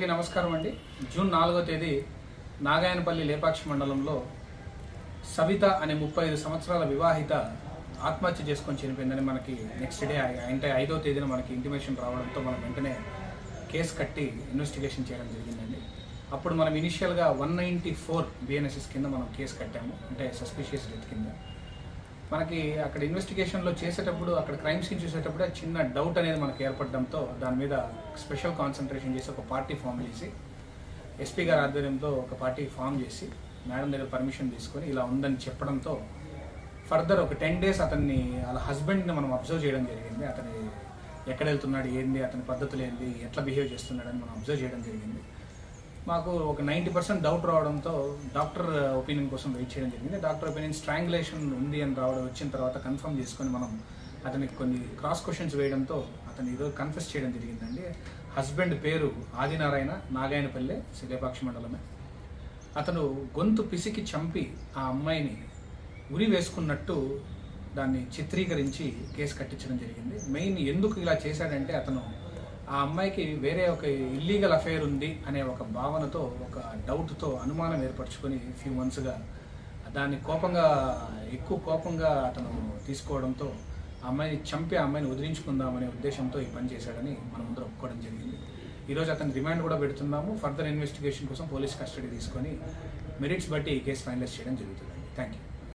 నమస్కారం అండి. జూన్ 4వ తేదీ నాగాయనపల్లి లేపాక్షి మండలంలో సవిత అనే 35 సంవత్సరాల వివాహిత ఆత్మహత్య చేసుకొని చనిపోయిందని మనకి నెక్స్ట్ డే అంటే 5వ తేదీన మనకి ఇంటిమేషన్ రావడంతో మనం వెంటనే కేసు కట్టి ఇన్వెస్టిగేషన్ చేయడం జరిగిందండి. అప్పుడు మనం ఇనిషియల్గా 194 బిఎన్ఎస్ఎస్ కింద మనం కేసు కట్టాము, అంటే సస్పిషియస్ డెత్ కింద. మనకి అక్కడ ఇన్వెస్టిగేషన్లో చేసేటప్పుడు అక్కడ క్రైమ్ సీన్ చూసేటప్పుడే చిన్న డౌట్ అనేది మనకు ఏర్పడడంతో దాని మీద స్పెషల్ కాన్సన్ట్రేషన్ చేసి ఒక పార్టీ ఫామ్ చేసి ఎస్పీ గారి ఆధ్వర్యంలో ఒక పార్టీ ఫామ్ చేసి మేడం దగ్గర పర్మిషన్ తీసుకొని ఇలా ఉందని చెప్పడంతో ఫర్దర్ ఒక 10 days అతన్ని వాళ్ళ హస్బెండ్ని మనం అబ్జర్వ్ చేయడం జరిగింది. అతని ఎక్కడ వెళ్తున్నాడు, ఏంది, అతని పద్ధతులు ఏంది, ఎట్లా బిహేవ్ చేస్తున్నాడని మనం అబ్జర్వ్ చేయడం జరిగింది. మాకు ఒక 90% డౌట్ రావడంతో డాక్టర్ ఒపీనియన్ కోసం వెయిట్ చేయడం జరిగింది. డాక్టర్ ఒపీనియన్ స్ట్రాంగులేషన్ ఉంది అని వచ్చిన తర్వాత కన్ఫర్మ్ చేసుకొని మనం అతనికి కొన్ని క్రాస్ క్వశ్చన్స్ వేయడంతో అతను ఈరోజు కన్ఫెస్ చేయడం జరిగిందండి. హస్బెండ్ పేరు ఆదినారాయణ, నాగాయనపల్లె, లేపాక్షి మండలమే. అతను గొంతు పిసికి చంపి ఆ అమ్మాయిని ఉరి వేసుకున్నట్టు దాన్ని చిత్రీకరించి కేసు కట్టించడం జరిగింది. మెయిన్ ఎందుకు ఇలా చేశాడంటే అతను ఆ అమ్మాయికి వేరే ఒక ఇల్లీగల్ అఫైర్ ఉంది అనే ఒక భావనతో, ఒక డౌట్తో, అనుమానం ఏర్పరచుకొని ఫ్యూ మంత్స్గా దాన్ని ఎక్కువ కోపంగా అతను తీసుకోవడంతో ఆ అమ్మాయిని చంపి ఆ అమ్మాయిని వదిలించుకుందామనే ఉద్దేశంతో ఈ పని చేశాడని మనం ముందర ఒప్పుకోవడం జరిగింది. ఈరోజు అతను రిమాండ్ కూడా పెడుతున్నాము. ఫర్దర్ ఇన్వెస్టిగేషన్ కోసం పోలీస్ కస్టడీ తీసుకొని మెరిట్స్ బట్టి ఈ కేసు ఫైనలైజ్ చేయడం జరుగుతుంది. Thank you.